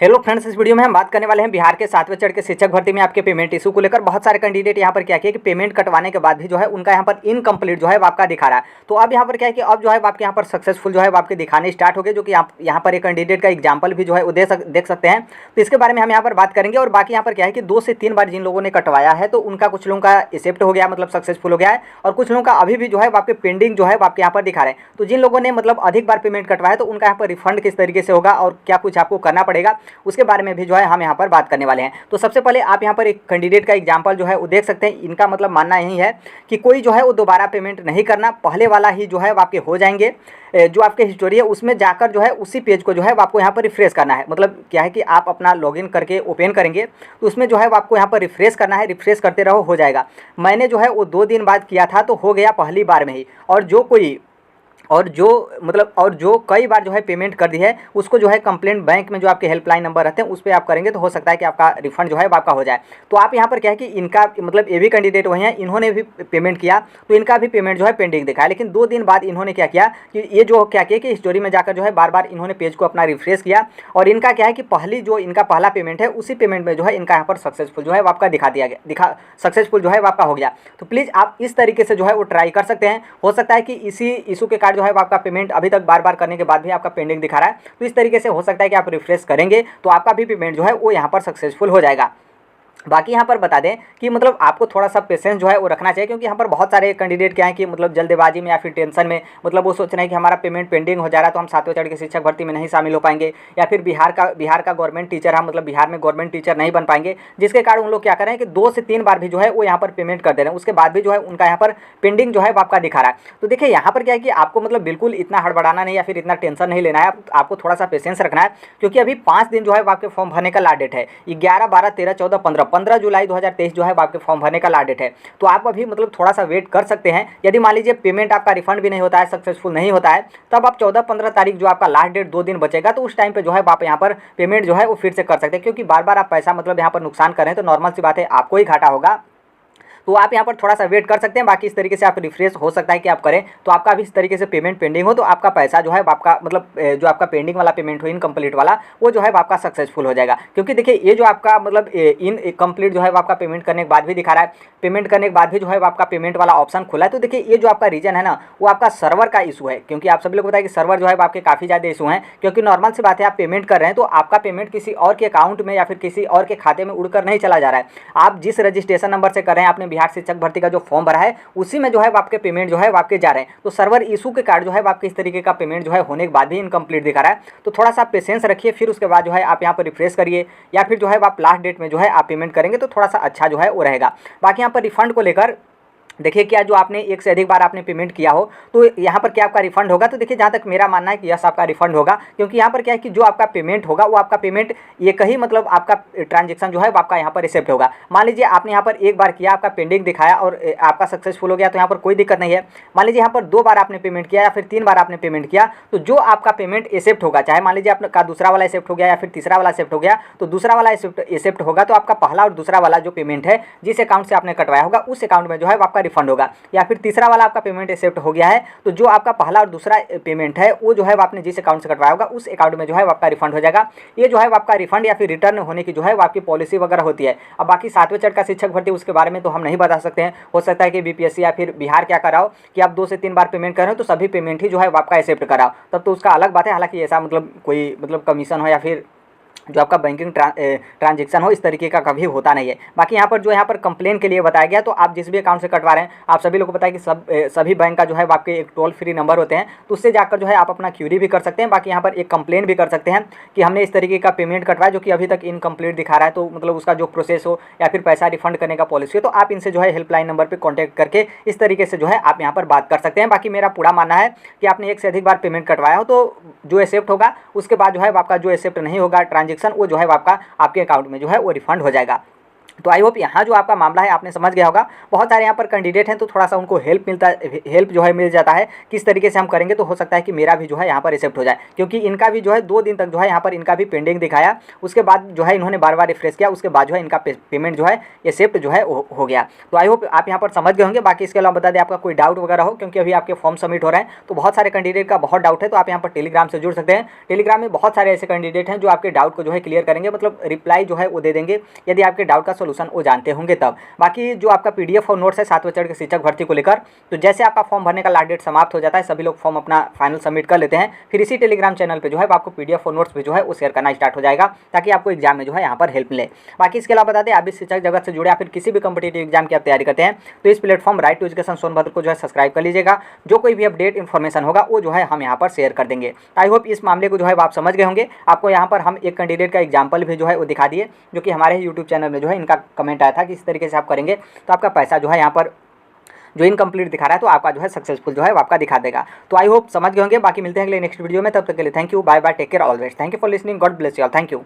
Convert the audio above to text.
Hello friends, इस video में हम बात करने वाले हैं बिहार के 7वें चरण के शिक्षक भर्ती में आपके पेमेंट इशू को लेकर। बहुत सारे कैंडिडेट यहाँ पर क्या किया कि पेमेंट कटवाने के बाद भी जो है उनका यहाँ पर इनकम्प्लीट जो है आपका दिखा रहा है। तो अब यहाँ पर क्या है कि अब जो है आपके यहाँ पर सक्सेसफुल जो है आपके दिखाने स्टार्ट हो गए, जो कि यहाँ पर एक कैंडिडेट का एग्जाम्पल भी जो है वो देख सकते हैं। तो इसके बारे में हम यहाँ पर बात करेंगे। और बाकी यहाँ पर क्या है कि 2 से 3 बार जिन लोगों ने कटवाया है तो उनका कुछ लोगों का एक्सेप्ट हो गया, मतलब सक्सेसफुल हो गया है, और कुछ लोगों का अभी भी जो है आपके पेंडिंग जो है आपके यहाँ पर दिखा रहे हैं। तो जिन लोगों ने मतलब अधिक बार पेमेंट कटवाया तो उनका यहाँ पर रिफंड किस तरीके से होगा और क्या कुछ आपको करना पड़ेगा, उसके बारे में भी जो है हम यहाँ पर बात करने वाले हैं। तो सबसे पहले आप यहाँ पर एक कैंडिडेट का एग्जांपल जो है वो देख सकते हैं। इनका मतलब मानना यही है कि कोई जो है वो दोबारा पेमेंट नहीं करना, पहले वाला ही जो है आपके हो जाएंगे। जो आपके हिस्टोरी है उसमें जाकर जो है उसी पेज को जो है आपको यहाँ पर रिफ्रेश करना है। मतलब क्या है कि आप अपना लॉगिन करके ओपन करेंगे तो उसमें जो है आपको यहाँ पर रिफ्रेश करना है। रिफ्रेश करते रहो, हो जाएगा। मैंने जो है वो 2 दिन बाद किया था तो हो गया पहली बार में ही। और जो कई बार जो है पेमेंट कर दी है उसको जो है कंप्लेंट बैंक में जो आपके हेल्पलाइन नंबर रहते हैं उस पर आप करेंगे तो हो सकता है कि आपका रिफंड जो है आपका हो जाए। तो आप यहाँ पर क्या है कि इनका मतलब ये भी कैंडिडेट वही हैं, इन्होंने भी पेमेंट किया तो इनका भी पेमेंट जो है पेंडिंग दिखा है। लेकिन 2 दिन बाद इन्होंने क्या किया कि ये जो क्या किया कि हिस्टोरी में जाकर जो है बार बार इन्होंने पेज को अपना रिफ्रेश किया और इनका क्या है कि इनका पहला पेमेंट है उसी पेमेंट में जो है इनका यहाँ पर सक्सेसफुल जो है आपका सक्सेसफुल जो है आपका हो गया। तो प्लीज़ आप इस तरीके से जो है वो ट्राई कर सकते हैं। हो सकता है कि इसी इशू के कारण जो है आपका पेमेंट अभी तक बार बार करने के बाद भी आपका पेंडिंग दिखा रहा है। तो इस तरीके से हो सकता है कि आप रिफ्रेश करेंगे तो आपका भी पेमेंट जो है वो यहाँ पर सक्सेसफुल हो जाएगा। बाकी यहाँ पर बता दें कि मतलब आपको थोड़ा सा पेशेंस जो है वो रखना चाहिए, क्योंकि यहाँ पर बहुत सारे कैंडिडेट क्या है कि मतलब जल्दबाजी में या फिर टेंशन में मतलब वो सोच रहे हैं कि हमारा पेमेंट पेंडिंग हो जा रहा है तो हम 7वें चरण की शिक्षक भर्ती में नहीं शामिल हो पाएंगे, या फिर बिहार का गवर्नमेंट टीचर, हम मतलब बिहार में गवर्नमेंट टीचर नहीं बन पाएंगे, जिसके कारण उन लोग क्या कर रहे हैं कि 2 से 3 बार भी जो है वो यहाँ पर पेमेंट कर दे रहे हैं। उसके बाद भी जो है उनका यहाँ पर पेंडिंग जो है आपका दिखा रहा है। तो देखिए यहाँ पर क्या है कि आपको मतलब बिल्कुल इतना हड़बड़ाना नहीं या फिर इतना टेंशन नहीं लेना है। आपको थोड़ा सा पेशेंस रखना है, क्योंकि अभी 5 दिन जो है आपके फॉर्म भरने का लास्ट डेट है। 11, 12, 13, 14, 15 जुलाई 2023 जो है आपके फॉर्म भरने का लास्ट डेट है। तो आप अभी मतलब थोड़ा सा वेट कर सकते हैं। यदि मान लीजिए पेमेंट आपका रिफंड भी नहीं होता है, सक्सेसफुल नहीं होता है, तब आप 14-15 तारीख जो आपका लास्ट डेट 2 दिन बचेगा तो उस टाइम पे जो है आप यहाँ पर पेमेंट जो है वो फिर से कर सकते हैं। क्योंकि बार बार आप पैसा मतलब यहाँ पर नुकसान कर रहे हैं तो नॉर्मल सी बात है आपको ही घाटा होगा। तो आप यहाँ पर थोड़ा सा वेट कर सकते हैं। बाकी इस तरीके से आप रिफ्रेश हो सकता है कि आप करें तो आपका भी इस तरीके से पेमेंट पेंडिंग हो तो आपका पैसा जो है आपका मतलब जो आपका पेंडिंग वाला पेमेंट हो इनकम्प्लीट वाला वो जो है आपका सक्सेसफुल हो जाएगा। क्योंकि देखिए ये जो आपका मतलब इनकम्प्लीट जो है आपका पेमेंट करने के बाद भी दिखा रहा है, पेमेंट करने के बाद भी जो है आपका पेमेंट वाला ऑप्शन खुला है। तो देखिए ये जो आपका रीजन है ना वो आपका सर्वर का इशू है, क्योंकि आप सभी लोग बताया कि सर्वर जो है आपके काफ़ी ज़्यादा इशू हैं। क्योंकि नॉर्मल सी बात है आप पेमेंट कर रहे हैं तो आपका पेमेंट किसी और के अकाउंट में या फिर किसी और के खाते में उड़कर नहीं चला जा रहा है। आप जिस रजिस्ट्रेशन नंबर से कर रहे हैं, आपने बिहार शिक्षक भर्ती का फॉर्म भरा है उसी में जो है आपके पेमेंट जो है आपके जा रहे हैं। तो सर्वर इशू के कारण जो है आपके इस तरीके का पेमेंट जो है होने के बाद भी इनकम्प्लीट दिखा रहा है। तो थोड़ा सा पेशेंस रखिए, फिर उसके बाद जो है आप यहाँ पर रिफ्रेश करिए या फिर जो है आप लास्ट डेट में जो है आप पेमेंट करेंगे तो थोड़ा सा अच्छा जो है वो रहेगा। बाकी यहाँ पर रिफंड को लेकर देखिए क्या जो आपने 1 से अधिक बार आपने पेमेंट किया हो तो यहाँ पर क्या आपका रिफंड होगा। तो देखिए जहाँ तक मेरा मानना है कि यस आपका रिफंड होगा, क्योंकि यहाँ पर क्या है कि जो आपका पेमेंट होगा वो आपका पेमेंट एक ही मतलब आपका ट्रांजेक्शन जो है वो आपका यहाँ पर रिसिप्ट होगा। मान लीजिए आपने यहाँ पर 1 बार किया, आपका पेंडिंग दिखाया और आपका सक्सेसफुल हो गया तो यहाँ पर कोई दिक्कत नहीं है। मान लीजिए यहाँ पर 2 बार आपने पेमेंट किया या फिर 3 बार आपने पेमेंट किया तो जो आपका पेमेंट एक्सेप्ट होगा, चाहे मान लीजिए आपका दूसरा वाला एक्सेप्ट हो गया या फिर तीसरा वाला एक्सेप्ट हो गया, तो दूसरा वाला एक्सेप्ट होगा तो आपका पहला और दूसरा वाला जो पेमेंट है जिस अकाउंट से आपने कटवाया होगा उस अकाउंट में जो है आपका रिफंड होगा। या फिर तीसरा वाला आपका पेमेंट एक्सेप्ट हो गया है तो जो आपका पहला और दूसरा पेमेंट है वो जो है आपने जिस अकाउंट से कटवाया होगा उस अकाउंट में जो है आपका रिफंड हो जाएगा। ये जो है आपका रिफंड या फिर रिटर्न होने की जो है आपकी पॉलिसी वगैरह होती है। अब बाकी 7वें चरण का शिक्षक भर्ती उसके बारे में तो हम नहीं बता सकते हैं। हो सकता है कि बीपीएससी या फिर बिहार क्या कराओ कि आप 2 से 3 बार पेमेंट कर रहे हो तो सभी पेमेंट ही जो है आपका एक्सेप्ट कराओ, तब तो उसका अलग बात है। हालांकि ऐसा मतलब कोई मतलब कमीशन हो या फिर जो आपका बैंकिंग ट्रांजेक्शन हो इस तरीके का कभी होता नहीं है। बाकी यहाँ पर जो यहाँ पर कंप्लेन के लिए बताया गया, तो आप जिस भी अकाउंट से कटवा रहे हैं आप सभी लोग को बताया कि सभी बैंक का जो है आपके एक टोल फ्री नंबर होते हैं, तो उससे जाकर जो है आप अपना क्यूरी भी कर सकते हैं। बाकी यहाँ पर एक कंप्लेन भी कर सकते हैं कि हमने इस तरीके का पेमेंट कटवाया जो कि अभी तक इनकम्प्लीट दिखा रहा है, तो मतलब उसका जो प्रोसेस हो या फिर पैसा रिफंड करने का पॉलिसी हो तो आप इनसे जो है हेल्पलाइन नंबर पर कॉन्टैक्ट करके इस तरीके से जो है आप यहाँ पर बात कर सकते हैं। बाकी मेरा पूरा मानना है कि आपने 1 से अधिक बार पेमेंट कटवाया हो तो जो एक्सेप्ट होगा उसके बाद जो है आपका जो एक्सेप्ट नहीं होगा ट्रांजेक्शन वो जो है आपके अकाउंट में जो है वो रिफंड हो जाएगा। तो आई होप यहाँ जो आपका मामला है आपने समझ गया होगा। बहुत सारे यहाँ पर कैंडिडेट हैं तो थोड़ा सा उनको हेल्प जो है मिल जाता है, किस तरीके से हम करेंगे तो हो सकता है कि मेरा भी जो है यहाँ पर एक्सेप्ट हो जाए, क्योंकि इनका भी जो है 2 दिन तक जो है यहाँ पर इनका भी पेंडिंग दिखाया, उसके बाद जो है इन्होंने बार बार रिफ्रेश किया, उसके बाद जो है इनका पेमेंट जो है एक्सेप्ट जो है हो गया। तो आई होप आप यहाँ पर समझ गए होंगे। बाकी इसके अलावा बता दें आपका कोई डाउट वगैरह हो, क्योंकि अभी आपके फॉर्म सबमिट हो रहे हैं तो बहुत सारे कैंडिडेट का बहुत डाउट है, तो आप यहाँ पर टेलीग्राम से जुड़ सकते हैं। टेलीग्राम में बहुत सारे ऐसे कैंडिडेट हैं जो आपके डाउट को जो है क्लियर करेंगे, मतलब रिप्लाई जो है वो दे देंगे यदि आपके डाउट का सोल्यूशन वो जानते होंगे तब। बाकी जो आपका पीडीएफ और नोट्स है 7वें चरण के शिक्षक भर्ती को लेकर, तो जैसे आपका फॉर्म भरने का लास्ट डेट समाप्त हो जाता है सभी लोग फॉर्म अपना फाइनल सबमिट कर लेते हैं, फिर इसी टेलीग्राम चैनल पे जो है आपको पीडीएफ और नोट्स भी जो है वो शेयर करना स्टार्ट हो जाएगा, ताकि आपको एग्जाम में जो है यहाँ पर हेल्प मिले। बाकी इसके अलावा बता दें आप भी शिक्षक जगत से जुड़े या फिर किसी भी कॉम्पिटेटिव एग्जाम की आप तैयारी करते हैं तो इस platform right to education Sonbhadra को जो है सब्सक्राइब कर लीजिएगा। जो कोई भी अपडेट इन्फॉर्मेशन होगा वो जो है हम यहाँ पर शेयर कर देंगे। आई होप इस मामले को जो है आप समझ गए होंगे। आपको यहाँ पर हम एक कैंडिडेट का एग्जाम्पल भी जो है वो दिखा दिए, जो कि हमारे यूट्यूब चैनल में जो है इनका कमेंट आया था कि इस तरीके से आप करेंगे तो आपका पैसा जो है यहाँ पर जो इनकम्प्लीट दिखा रहा है तो आपका जो है सक्सेसफुल जो है वो आपका दिखा देगा। तो आई होप समझ गए होंगे। बाकी मिलते हैं अगले नेक्स्ट वीडियो में, तब तक के लिए thank you, bye bye, take care, always. Thank you for listening, God bless you all, thank you.